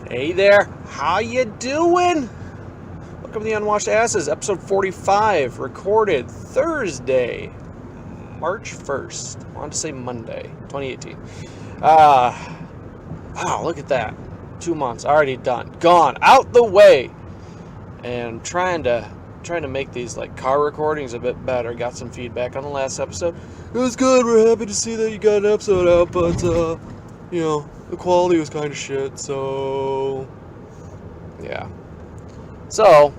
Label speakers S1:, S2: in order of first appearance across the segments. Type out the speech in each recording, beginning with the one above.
S1: Hey there, how you doing? Welcome to the Unwashed Asses, episode 45, recorded Thursday, March 1st. I wanted to say Monday, 2018. Wow, look at that. 2 months already done, gone, out the way. And trying to make these like car recordings a bit better. Got some feedback on the last episode. It was good. We're happy to see that you got an episode out, but the quality was kind of shit. So yeah. So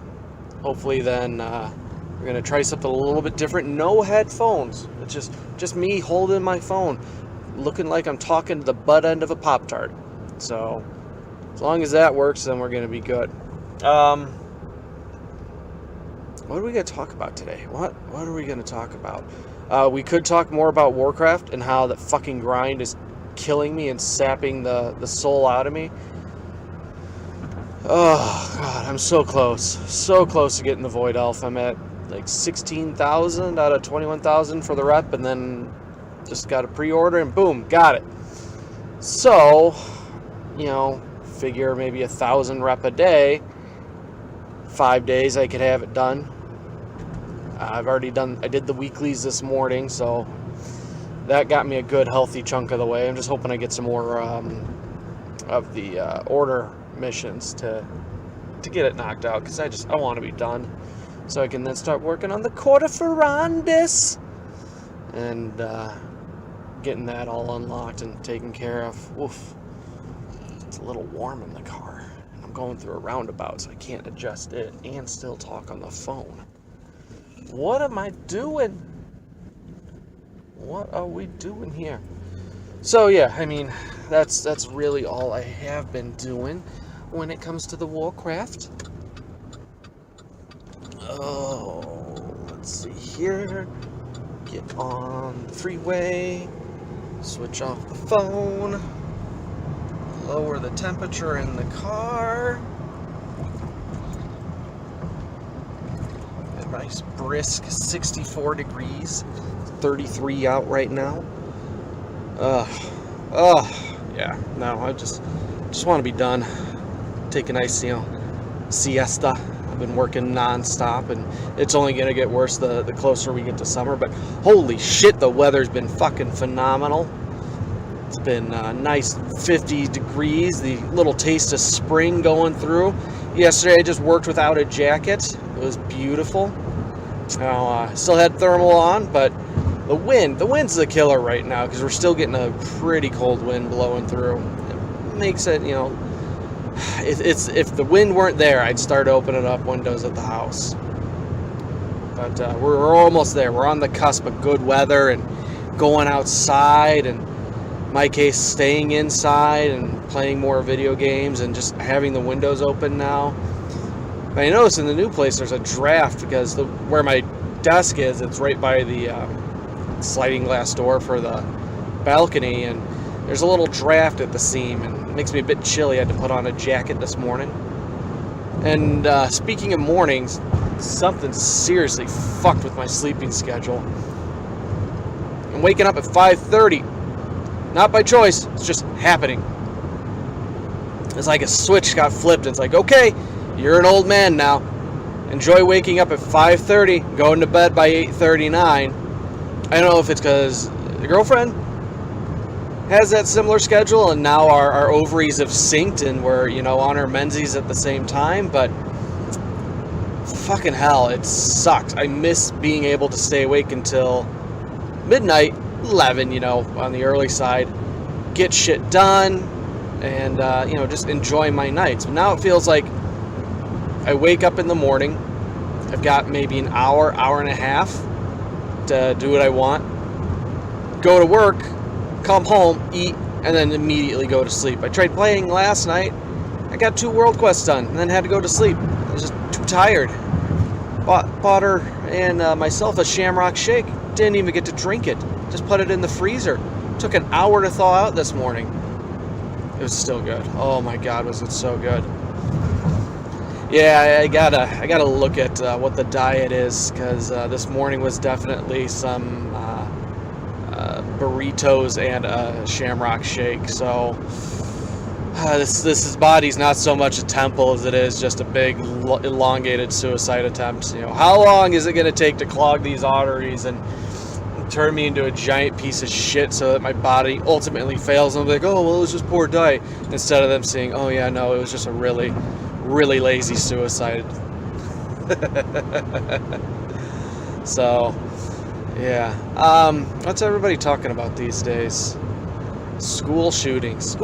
S1: hopefully then we're gonna try something a little bit different. No headphones. It's just me holding my phone, looking like I'm talking to the butt end of a Pop-Tart. So as long as that works, then we're gonna be good. What are we going to talk about today? What are we going to talk about? We could talk more about Warcraft and how that fucking grind is killing me and sapping the soul out of me. Oh, God, I'm so close. So close to getting the Void Elf. I'm at like 16,000 out of 21,000 for the rep, and then just got a pre-order, and boom, got it. So, figure maybe 1,000 rep a day. 5 days I could have it done. I did the weeklies this morning, so that got me a good healthy chunk of the way. I'm just hoping I get some more of the order missions to get it knocked out, because I want to be done so I can then start working on the Quarter Ferrandis and getting that all unlocked and taken care of. Oof, it's a little warm in the car. I'm going through a roundabout, so I can't adjust it and still talk on the phone. What am I doing? What are we doing here? So yeah, I mean, that's really all I have been doing when it comes to the Warcraft. Oh, let's see here. Get on the freeway. Switch off the phone. Lower the temperature in the car. A nice brisk 64 degrees. 33 out right now. Yeah. No, I just want to be done. Take a nice, siesta. I've been working non-stop, and it's only going to get worse the closer we get to summer. But holy shit, the weather's been fucking phenomenal. It's been nice 50 degrees, the little taste of spring going through. Yesterday I just worked without a jacket. It was beautiful. Still had thermal on, but the wind's the killer right now, because we're still getting a pretty cold wind blowing through. It makes it, if the wind weren't there, I'd start opening up windows at the house. But we're almost there. We're on the cusp of good weather and going outside, and in my case, staying inside and playing more video games and just having the windows open now. I noticed in the new place there's a draft, because where my desk is, it's right by the sliding glass door for the balcony, and there's a little draft at the seam, and it makes me a bit chilly. I had to put on a jacket this morning. And speaking of mornings, something seriously fucked with my sleeping schedule. I'm waking up at 5:30. Not by choice, it's just happening. It's like a switch got flipped. It's like, okay, you're an old man now. Enjoy waking up at 5:30, going to bed by 8:39. I don't know if it's because the girlfriend has that similar schedule, and now our ovaries have synced and we're, on our menses at the same time, but fucking hell, it sucks. I miss being able to stay awake until midnight, 11, on the early side, get shit done, and, just enjoy my nights. But now it feels like I wake up in the morning, I've got maybe an hour and a half to do what I want, go to work, come home, eat, and then immediately go to sleep. I tried playing last night, I got 2 world quests done, and then had to go to sleep. I was just too tired. Bought her and myself a Shamrock Shake, didn't even get to drink it, just put it in the freezer. Took an hour to thaw out this morning. It was still good. Oh my God, was it so good. Yeah, I gotta look at what the diet is, because this morning was definitely some burritos and a Shamrock Shake. So this body's not so much a temple as it is just a big elongated suicide attempt. How long is it going to take to clog these arteries and turn me into a giant piece of shit so that my body ultimately fails? And I'm like, oh, well, it was just poor diet. Instead of them saying, oh yeah, no, it was just a really, really lazy suicide. So, yeah. What's everybody talking about these days? School shootings.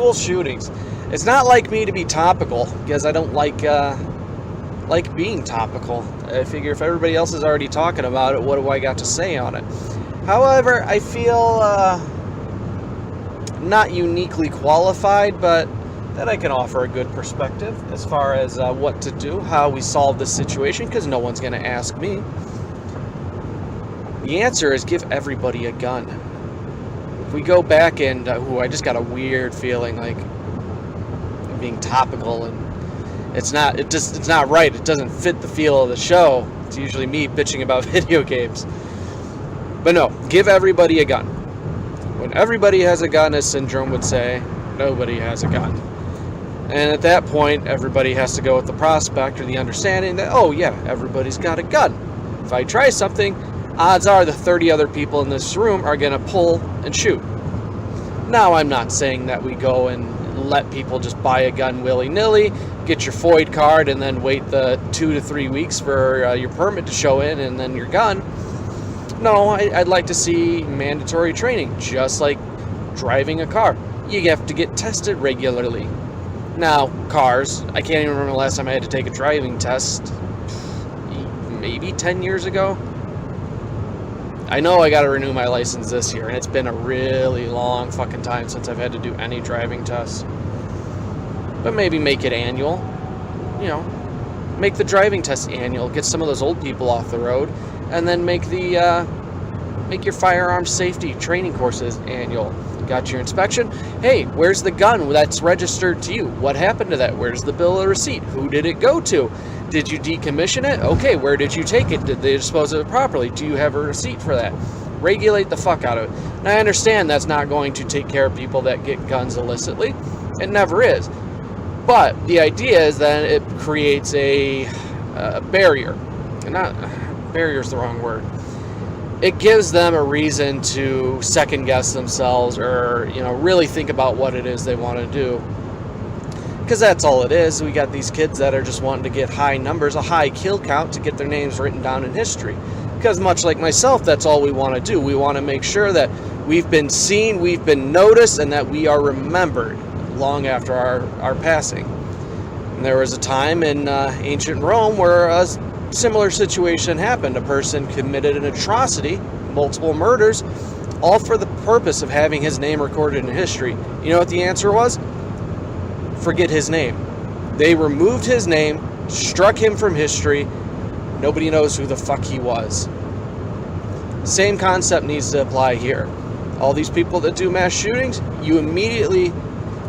S1: It's not like me to be topical, because I don't like being topical. I figure if everybody else is already talking about it, what do I got to say on it? However, I feel not uniquely qualified, but that I can offer a good perspective as far as what to do, how we solve this situation, because no one's going to ask me. The answer is give everybody a gun. If we go back and, I just got a weird feeling like I'm being topical, and it's not right. It doesn't fit the feel of the show. It's usually me bitching about video games. But no, give everybody a gun. When everybody has a gun, as Syndrome would say, nobody has a gun. And at that point, everybody has to go with the prospect or the understanding that, oh yeah, everybody's got a gun. If I try something, odds are the 30 other people in this room are going to pull and shoot. Now, I'm not saying that we go and let people just buy a gun willy-nilly, get your FOID card, and then wait the 2 to 3 weeks for your permit to show in, and then you're gun. No, I'd like to see mandatory training, just like driving a car. You have to get tested regularly. Now, cars, I can't even remember the last time I had to take a driving test. Maybe 10 years ago. I know I got to renew my license this year, and it's been a really long fucking time since I've had to do any driving tests. But maybe make it annual. Make the driving test annual. Get some of those old people off the road, and then make your firearm safety training courses annual. Got your inspection? Hey, where's the gun that's registered to you? What happened to that? Where's the bill of receipt? Who did it go to? Did you decommission it? Okay, where did you take it? Did they dispose of it properly? Do you have a receipt for that? Regulate the fuck out of it. Now, I understand that's not going to take care of people that get guns illicitly. It never is. But the idea is that it creates a barrier. And not barrier is the wrong word. It gives them a reason to second guess themselves, or really think about what it is they want to do. Because that's all it is. We got these kids that are just wanting to get high numbers, a high kill count, to get their names written down in history. Because much like myself, that's all we want to do. We want to make sure that we've been seen, we've been noticed, and that we are remembered long after our passing. And there was a time in ancient Rome where a similar situation happened. A person committed an atrocity, multiple murders, all for the purpose of having his name recorded in history. You know what the answer was? Forget his name. They removed his name, struck him from history. Nobody knows who the fuck he was. Same concept needs to apply here. All these people that do mass shootings,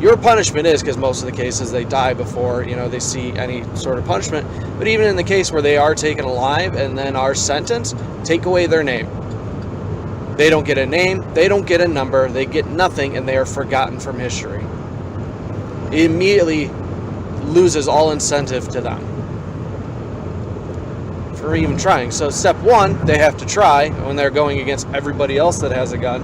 S1: your punishment is, because most of the cases they die before they see any sort of punishment, but even in the case where they are taken alive and then are sentenced, take away their name. They don't get a name, they don't get a number, they get nothing, and they are forgotten from history. It immediately loses all incentive to them for even trying. So step one, they have to try when they're going against everybody else that has a gun.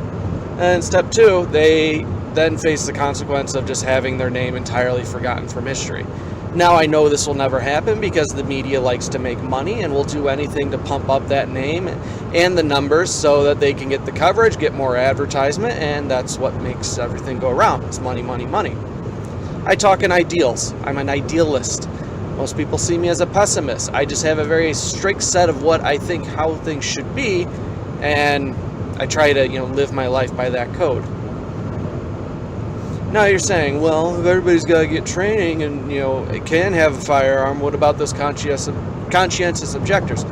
S1: And step two, they then face the consequence of just having their name entirely forgotten from history. Now, I know this will never happen because the media likes to make money and will do anything to pump up that name and the numbers so that they can get the coverage, get more advertisement, and that's what makes everything go around. It's money, money, money. I talk in ideals. I'm an idealist. Most people see me as a pessimist. I just have a very strict set of what I think how things should be, and I try to, live my life by that code. Now you're saying, well, if everybody's got to get training and, it can have a firearm, what about those conscientious objectors?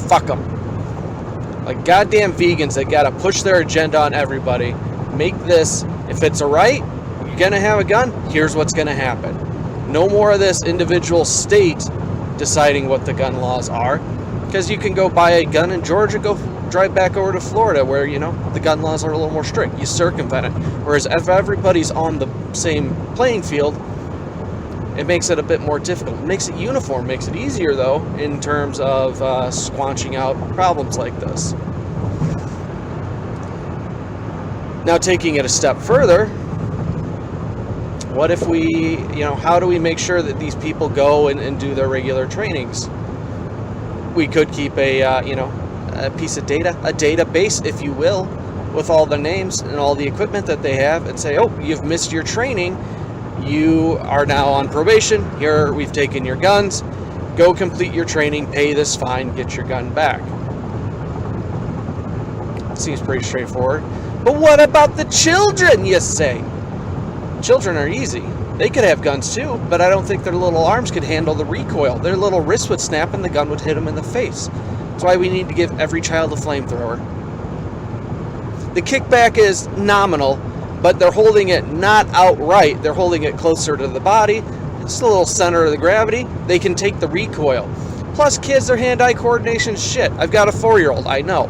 S1: Fuck them. Like goddamn vegans that got to push their agenda on everybody. Make this, if it's a right, you're going to have a gun, here's what's going to happen. No more of this individual state deciding what the gun laws are. Because you can go buy a gun in Georgia, go drive back over to Florida where, the gun laws are a little more strict. You circumvent it. Whereas if everybody's on the same playing field, It makes it a bit more difficult. It makes it uniform, makes it easier, though, in terms of squanching out problems like this. Now, taking it a step further, what if we, how do we make sure that these people go and do their regular trainings? We could keep a piece of data, a database, if you will, with all the names and all the equipment that they have, and say, oh, you've missed your training. You are now on probation. Here, we've taken your guns. Go complete your training, pay this fine, get your gun back. Seems pretty straightforward. But what about the children, you say? Children are easy. They could have guns too, but I don't think their little arms could handle the recoil. Their little wrist would snap and the gun would hit them in the face. That's why we need to give every child a flamethrower. The kickback is nominal, but they're holding it not outright. They're holding it closer to the body. It's the little center of the gravity. They can take the recoil. Plus, kids, their hand-eye coordination shit. I've got a 4-year-old, I know.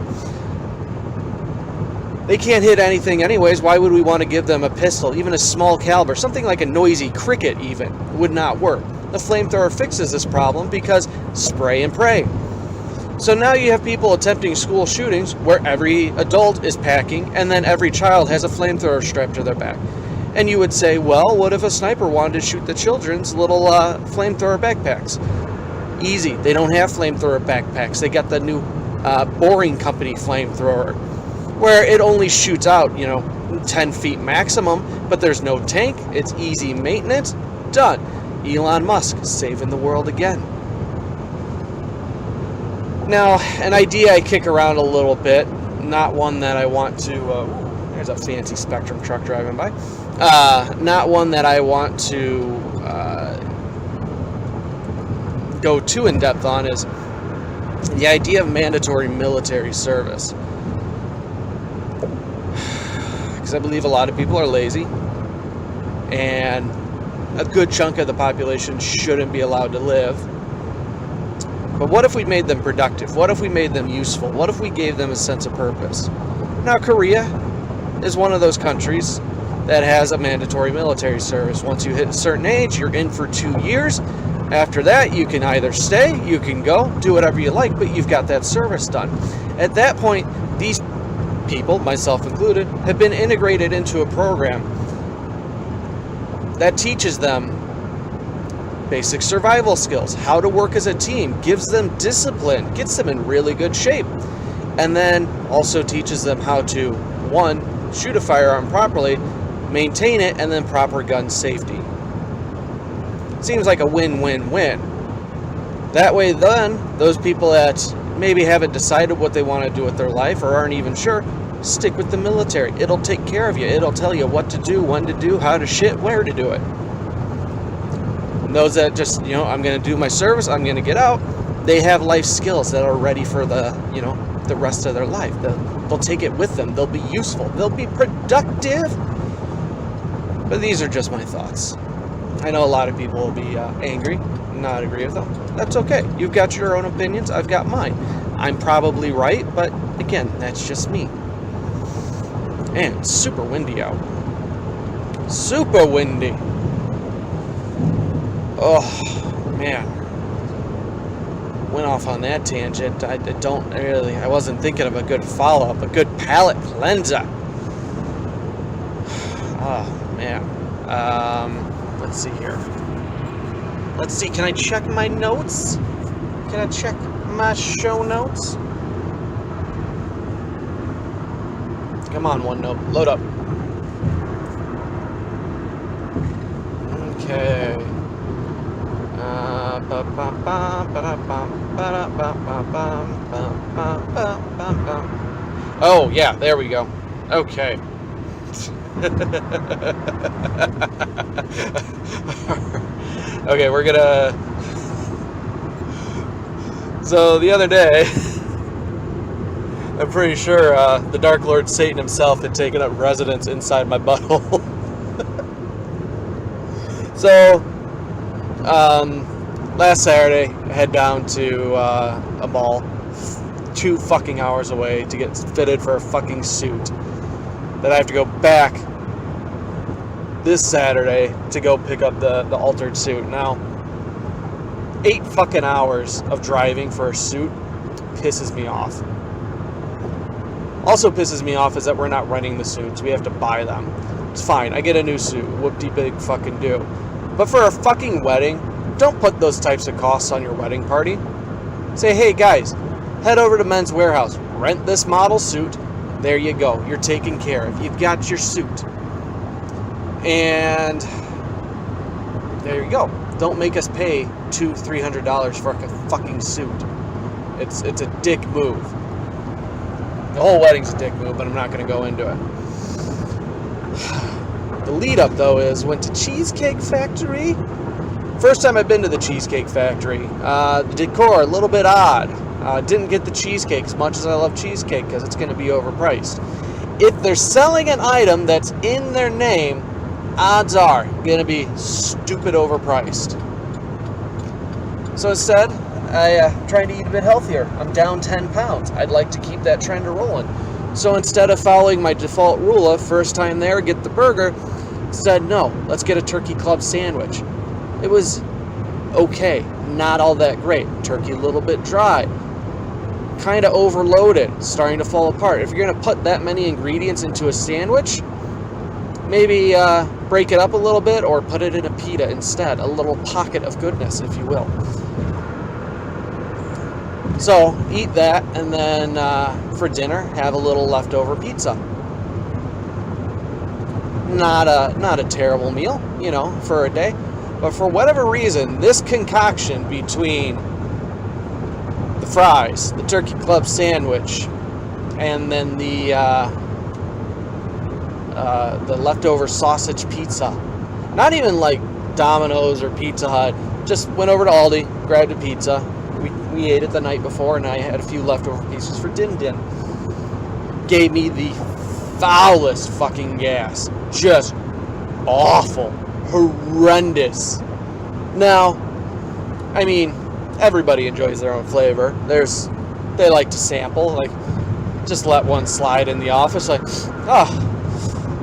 S1: They can't hit anything anyways. Why would we want to give them a pistol, even a small caliber? Something like a noisy cricket even would not work. The flamethrower fixes this problem because spray and pray. So now you have people attempting school shootings where every adult is packing and then every child has a flamethrower strapped to their back. And you would say, well, what if a sniper wanted to shoot the children's little flamethrower backpacks? Easy. They don't have flamethrower backpacks. They got the new Boring Company flamethrower, where it only shoots out, 10 feet maximum, but there's no tank. It's easy maintenance. Done. Elon Musk saving the world again. Now, an idea I kick around a little bit, not one that I want to... there's a fancy Spectrum truck driving by. Not one that I want to go too in-depth on, is the idea of mandatory military service. Because I believe a lot of people are lazy, and a good chunk of the population shouldn't be allowed to live. But what if we made them productive? What if we made them useful? What if we gave them a sense of purpose? Now, Korea is one of those countries that has a mandatory military service. Once you hit a certain age, you're in for 2 years. After that, you can either stay, you can go, do whatever you like, but you've got that service done. At that point, these people, myself included, have been integrated into a program that teaches them basic survival skills, how to work as a team, gives them discipline, gets them in really good shape, and then also teaches them how to, 1, shoot a firearm properly, maintain it, and then proper gun safety. Seems like a win-win-win. That way then, those people that maybe haven't decided what they want to do with their life or aren't even sure, stick with the military. It'll take care of you. It'll tell you what to do, when to do, how to shit, where to do it. And those that just, I'm going to do my service, I'm going to get out, they have life skills that are ready for the rest of their life. They'll take it with them. They'll be useful. They'll be productive. But these are just my thoughts. I know a lot of people will be angry, not agree with them. That's okay. You've got your own opinions. I've got mine. I'm probably right, but again, that's just me. And it's super windy out. Super windy. Oh, man. Went off on that tangent. I wasn't thinking of a good follow-up, a good palate cleanser. Oh, man. Let's see here. Let's see, can I check my notes? Can I check my show notes? Come on, OneNote, load up. Okay. Oh, yeah, there we go. Okay. Okay, we're gonna... So, the other day, I'm pretty sure the Dark Lord Satan himself had taken up residence inside my butthole. So, last Saturday, I head down to a mall 2 fucking hours away to get fitted for a fucking suit that I have to go back this Saturday to go pick up the altered suit. Now, 8 fucking hours of driving for a suit pisses me off. Also pisses me off is that we're not renting the suits. We have to buy them. It's fine. I get a new suit. Whoop-de-big fucking do. But for a fucking wedding, don't put those types of costs on your wedding party. Say, hey guys, head over to Men's Warehouse. Rent this model suit. There you go. You're taken care of. You've got your suit. And there you go. Don't make us pay $200-$300 for a fucking suit. It's a dick move. The whole wedding's a dick move, but I'm not going to go into it. The lead up, though, is went to Cheesecake Factory. First time I've been to the Cheesecake Factory. The decor, a little bit odd. Didn't get the cheesecake as much as I love cheesecake because it's going to be overpriced. If they're selling an item that's in their name, odds are going to be stupid overpriced. So instead, I'm trying to eat a bit healthier. I'm down 10 pounds. I'd like to keep that trend rolling. So instead of following my default rule of first time there, get the burger, said no, let's get a turkey club sandwich. It was okay, not all that great. Turkey a little bit dry, kind of overloaded, starting to fall apart. If you're going to put that many ingredients into a sandwich, maybe break it up a little bit or put it in a pita instead, a little pocket of goodness, if you will. So eat that, and then for dinner, have a little leftover pizza. Not a terrible meal, for a day. But for whatever reason, this concoction between the fries, the turkey club sandwich, and then the leftover sausage pizza. Not even like Domino's or Pizza Hut. Just went over to Aldi, grabbed a pizza. We ate it the night before, and I had a few leftover pieces for din. Gave me the foulest fucking gas. Just awful. Horrendous. Now, I mean, everybody enjoys their own flavor. They like to sample. Like, just let one slide in the office. Like, oh,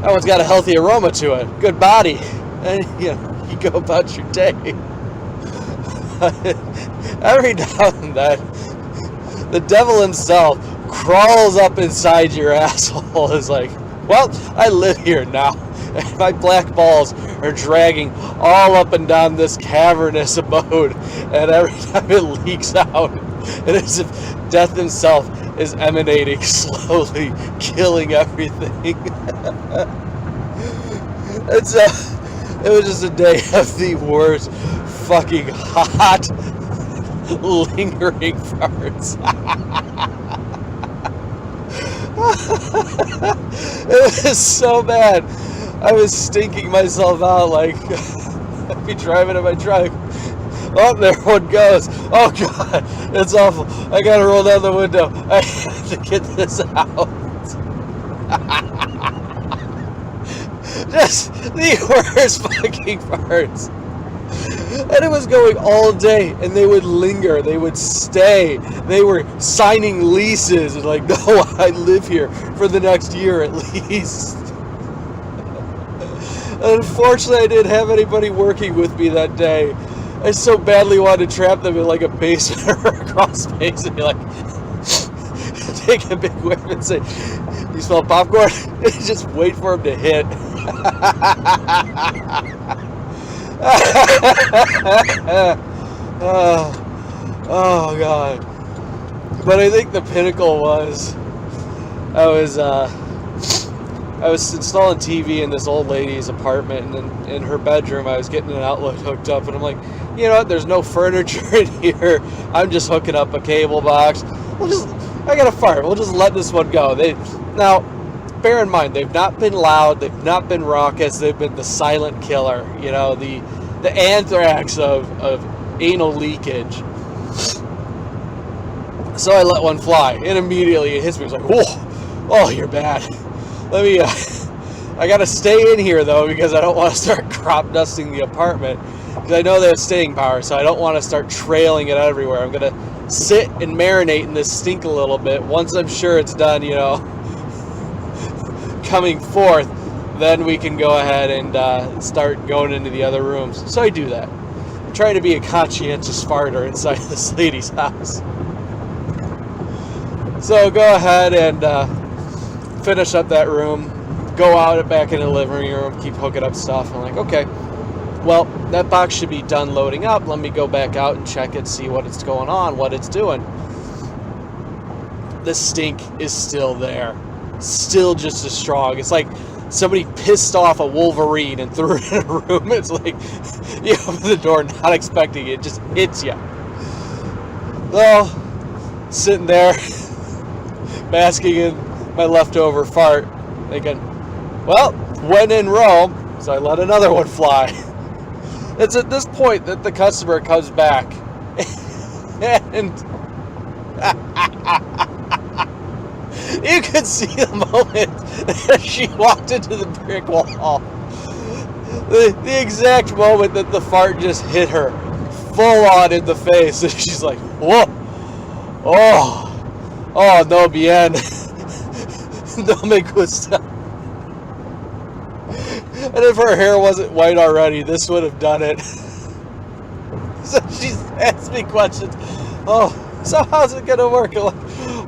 S1: that one's got a healthy aroma to it. Good body. And, you go about your day. Every now and then, the devil himself crawls up inside your asshole. Is like, well, I live here now, and my black balls are dragging all up and down this cavernous abode, and every time it leaks out, it is as if death himself is emanating slowly, killing everything. It was just a day of the worst fucking hot, lingering farts. It was so bad. I was stinking myself out. Like, I'd be driving in my truck. Oh, there one goes. Oh God, it's awful. I gotta roll down the window. I have to get this out. Just the worst fucking farts. And it was going all day, and they would linger, they would stay, they were signing leases, and like, no, I live here for the next year at least. Unfortunately, I didn't have anybody working with me that day. I so badly wanted to trap them in like a basement or a crawl space and be like, take a big whiff and say, you smell popcorn? Just wait for him to hit. Oh God. But I think the pinnacle was I was installing TV in this old lady's apartment, and in her bedroom I was getting an outlet hooked up, and I'm like, you know what, there's no furniture in here, I'm just hooking up a cable box. I got a fart, we'll just let this one go. Now bear in mind, they've not been loud, they've not been raucous, they've been the silent killer, the anthrax of anal leakage. So I let one fly, and immediately it hits me. It's like, whoa, oh, you're bad. Let me, I gotta stay in here though, because I don't want to start crop dusting the apartment, because I know they have staying power, so I don't want to start trailing it everywhere. I'm gonna sit and marinate in this stink a little bit. Once I'm sure it's done, coming forth, then we can go ahead and start going into the other rooms. So I do that. I'm trying to be a conscientious farter inside this lady's house. So go ahead and finish up that room, go out back in the living room, keep hooking up stuff. I'm like, okay, well, that box should be done loading up. Let me go back out and check it, see what it's going on, what it's doing. The stink is still there. Still just as strong. It's like somebody pissed off a Wolverine and threw it in a room. It's like you open the door not expecting it, just hits you. Well, sitting there basking in my leftover fart, thinking, well, when in Rome, so I let another one fly. It's at this point that the customer comes back and you could see the moment that she walked into the brick wall. The exact moment that the fart just hit her full on in the face. And she's like, whoa. Oh, no bien. No me gusta. And if her hair wasn't white already, this would have done it. So she's asked me questions. Oh, so how's it going to work? I'm like,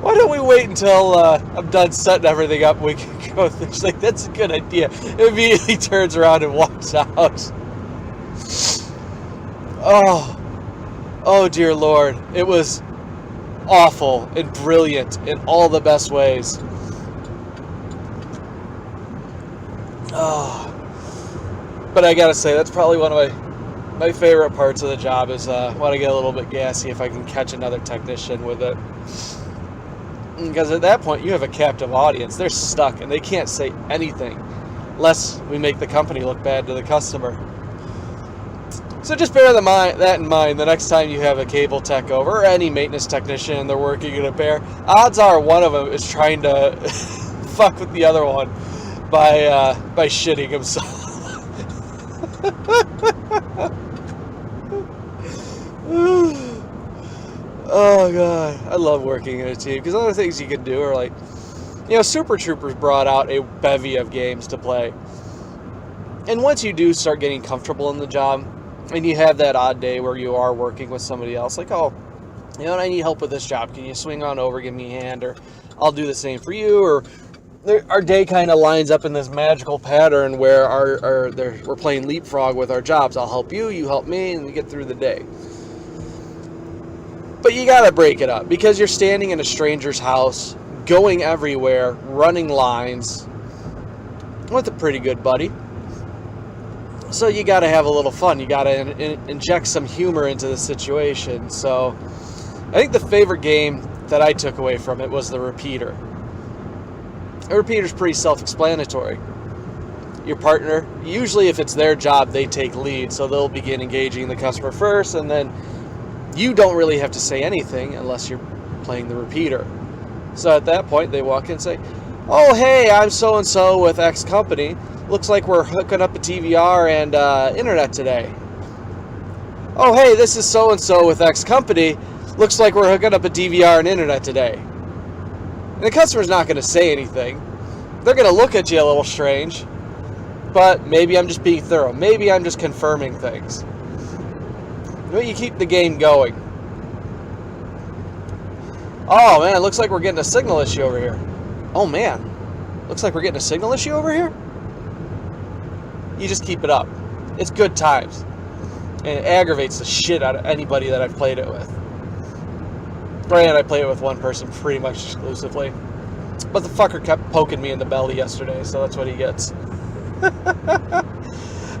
S1: why don't we wait until I'm done setting everything up and we can go through? She's like, that's a good idea. Immediately turns around and walks out. Oh, dear Lord. It was awful and brilliant in all the best ways. Oh. But I gotta say, that's probably one of my favorite parts of the job is when I get a little bit gassy, if I can catch another technician with it. Because at that point, you have a captive audience. They're stuck, and they can't say anything unless we make the company look bad to the customer. So just bear that in mind the next time you have a cable tech over, or any maintenance technician, and they're working in a pair. Odds are one of them is trying to fuck with the other one by shitting himself. Oh God, I love working in a team because other things you can do are like, Super Troopers brought out a bevy of games to play. And once you do start getting comfortable in the job, and you have that odd day where you are working with somebody else, like, oh, I need help with this job. Can you swing on over, give me a hand, or I'll do the same for you, or our day kind of lines up in this magical pattern where we're playing leapfrog with our jobs. I'll help you, you help me, and we get through the day. But you got to break it up because you're standing in a stranger's house, going everywhere, running lines with a pretty good buddy. So you got to have a little fun. You got to inject some humor into the situation. So I think the favorite game that I took away from it was the repeater. A repeater's pretty self-explanatory. Your partner, usually if it's their job, they take lead. So they'll begin engaging the customer first, and then you don't really have to say anything unless you're playing the repeater. So at that point, they walk in and say, oh, hey, I'm so-and-so with X company. Looks like we're hooking up a TVR and internet today. Oh, hey, this is so-and-so with X company. Looks like we're hooking up a DVR and internet today. And the customer's not going to say anything. They're going to look at you a little strange. But maybe I'm just being thorough. Maybe I'm just confirming things. But you keep the game going. Oh, man, it looks like we're getting a signal issue over here. Oh, man. Looks like we're getting a signal issue over here? You just keep it up. It's good times. And it aggravates the shit out of anybody that I've played it with. Granted, I played it with one person pretty much exclusively. But the fucker kept poking me in the belly yesterday, so that's what he gets.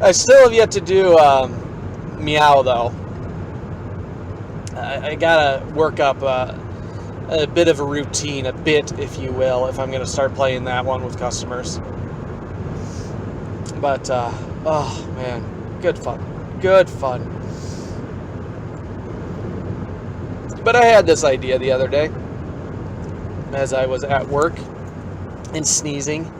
S1: I still have yet to do Meow, though. I gotta work up a bit of a routine, a bit, if you will, if I'm going to start playing that one with customers. But, oh, man, good fun. Good fun. But I had this idea the other day as I was at work and sneezing,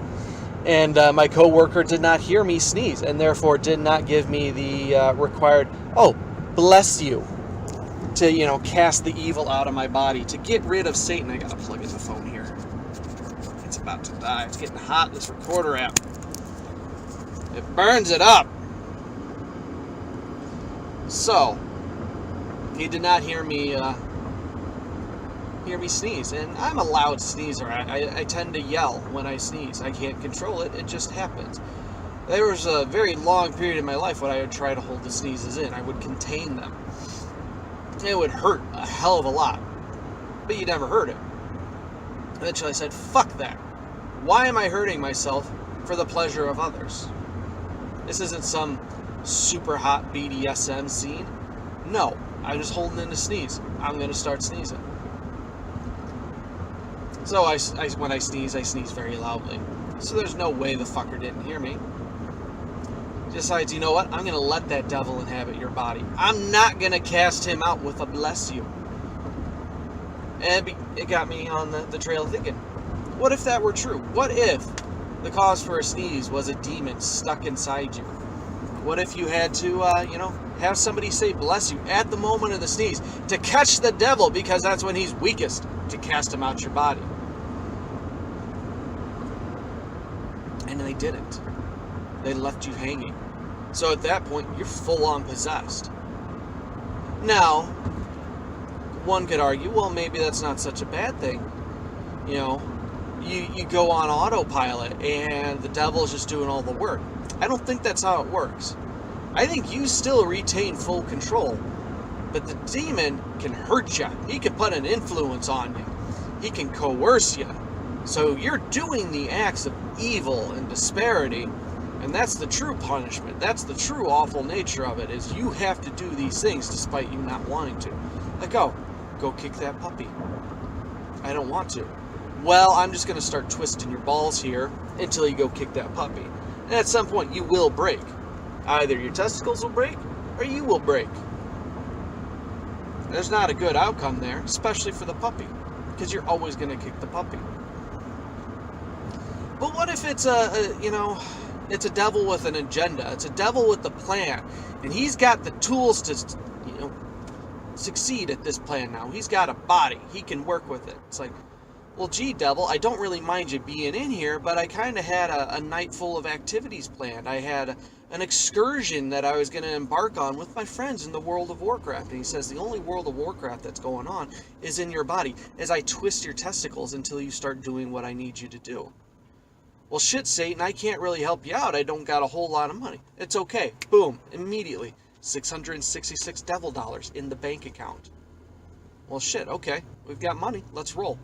S1: and my coworker did not hear me sneeze and therefore did not give me the required, oh, bless you, to, cast the evil out of my body, to get rid of Satan. I gotta plug in the phone here. It's about to die. It's getting hot, this recorder app. It burns it up. So, he did not hear me sneeze, and I'm a loud sneezer. I tend to yell when I sneeze. I can't control it. It just happens. There was a very long period in my life when I would try to hold the sneezes in. I would contain them. It would hurt a hell of a lot, but you never heard it. Eventually I said, fuck that. Why am I hurting myself for the pleasure of others? This isn't some super hot BDSM scene. No, I'm just holding in a sneeze. I'm going to start sneezing. So when I sneeze very loudly. So there's no way the fucker didn't hear me. Decides, you know what? I'm going to let that devil inhabit your body. I'm not going to cast him out with a bless you. And it got me on the trail of thinking, what if that were true? What if the cause for a sneeze was a demon stuck inside you? What if you had to, have somebody say bless you at the moment of the sneeze to catch the devil, because that's when he's weakest, to cast him out your body? And they didn't. They left you hanging. So at that point, you're full on possessed. Now, one could argue, well, maybe that's not such a bad thing. You go on autopilot and the devil's just doing all the work. I don't think that's how it works. I think you still retain full control, but the demon can hurt you. He can put an influence on you. He can coerce you. So you're doing the acts of evil and disparity, and that's the true punishment. That's the true awful nature of it, is you have to do these things despite you not wanting to. Like, go kick that puppy. I don't want to. Well, I'm just going to start twisting your balls here until you go kick that puppy. And at some point, you will break. Either your testicles will break, or you will break. There's not a good outcome there, especially for the puppy, because you're always going to kick the puppy. But what if it's it's a devil with an agenda? It's a devil with a plan, and he's got the tools to, succeed at this plan now. He's got a body. He can work with it. It's like, well, gee, devil, I don't really mind you being in here, but I kind of had a night full of activities planned. I had an excursion that I was going to embark on with my friends in the World of Warcraft. And he says, the only World of Warcraft that's going on is in your body, as I twist your testicles until you start doing what I need you to do. Well, shit, Satan, I can't really help you out. I don't got a whole lot of money. It's okay. Boom. Immediately. 666 devil dollars in the bank account. Well, shit, okay. We've got money. Let's roll.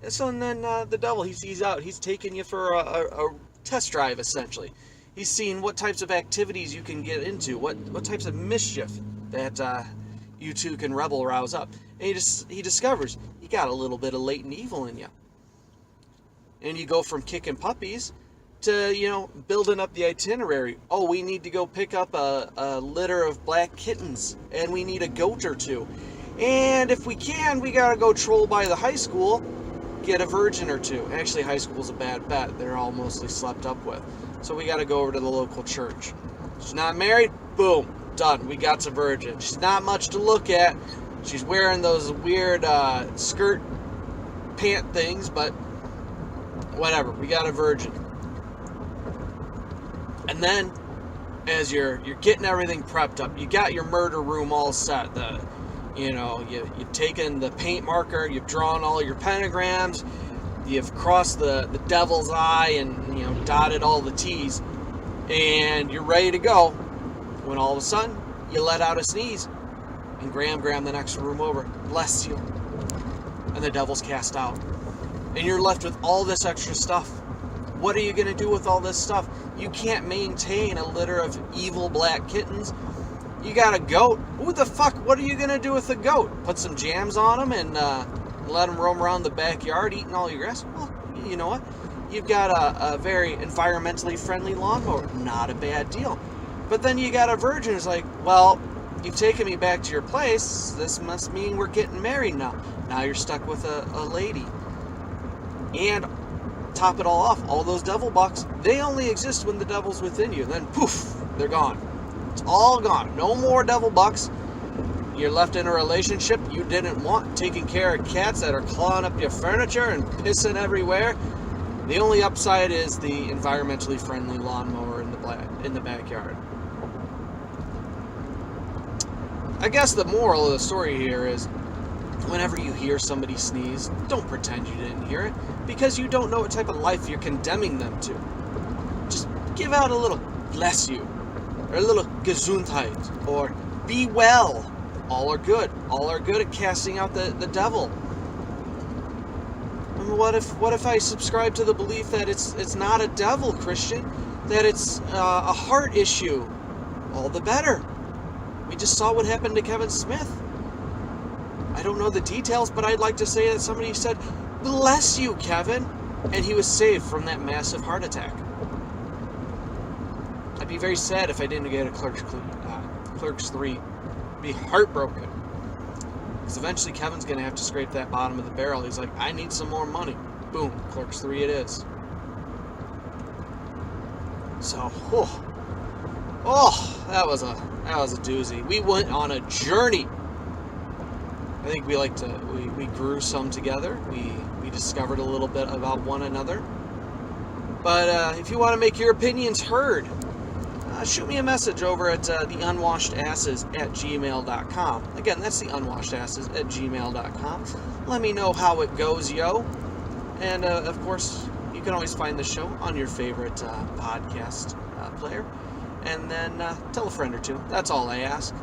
S1: And so then the devil, he's out. He's taking you for a test drive, essentially. He's seeing what types of activities you can get into, what types of mischief that you two can rouse up. And he discovers you got a little bit of latent evil in you. And you go from kicking puppies to, building up the itinerary. Oh, we need to go pick up a litter of black kittens, and we need a goat or two. And if we can, we gotta go troll by the high school, get a virgin or two. Actually, high school's a bad bet. They're all mostly slept up with. So we gotta go over to the local church. She's not married? Boom. Done. We got some virgin. She's not much to look at. She's wearing those weird skirt pant things, but whatever. We got a virgin. And then, as you're getting everything prepped up, you got your murder room all set. You've taken the paint marker, you've drawn all your pentagrams, you've crossed the devil's eye and, dotted all the T's, and you're ready to go, when all of a sudden, you let out a sneeze, and Graham the next room over, bless you, and the devil's cast out. And you're left with all this extra stuff. What are you going to do with all this stuff? You can't maintain a litter of evil black kittens. You got a goat. Who the fuck? What are you going to do with a goat? Put some jams on them and let them roam around the backyard eating all your grass? Well, you know what? You've got a very environmentally friendly lawnmower. Not a bad deal. But then you got a virgin who's like, well, you've taken me back to your place. This must mean we're getting married now. Now you're stuck with a lady. And top it all off, all those devil bucks, they only exist when the devil's within you. Then poof, they're gone. It's all gone. No more devil bucks. You're left in a relationship you didn't want, taking care of cats that are clawing up your furniture and pissing everywhere. The only upside is the environmentally friendly lawnmower in the in the backyard. I guess the moral of the story here is, whenever you hear somebody sneeze, don't pretend you didn't hear it, because you don't know what type of life you're condemning them to. Just give out a little bless you, or a little gesundheit, or be well. All are good. All are good at casting out the devil. And what if I subscribe to the belief that it's not a devil, Christian, that it's a heart issue? All the better. We just saw what happened to Kevin Smith. I don't know the details, but I'd like to say that somebody said, "Bless you, Kevin," and he was saved from that massive heart attack. I'd be very sad if I didn't get a Clerks 3. I'd be heartbroken. Because eventually Kevin's going to have to scrape that bottom of the barrel. He's like, I need some more money. Boom, Clerks 3 it is. So, that was a doozy. We went on a journey. I think we grew some together. We discovered a little bit about one another. But if you want to make your opinions heard, shoot me a message over at theunwashedasses@gmail.com. Again, that's theunwashedasses@gmail.com. Let me know how it goes, yo. And of course, you can always find the show on your favorite podcast player. And then tell a friend or two. That's all I ask.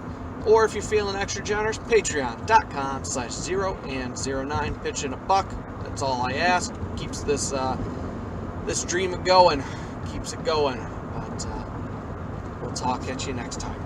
S1: Or if you're feeling extra generous, patreon.com/0and09. Pitch in $1. That's all I ask. Keeps this dream going. Keeps it going. But we'll talk at you next time.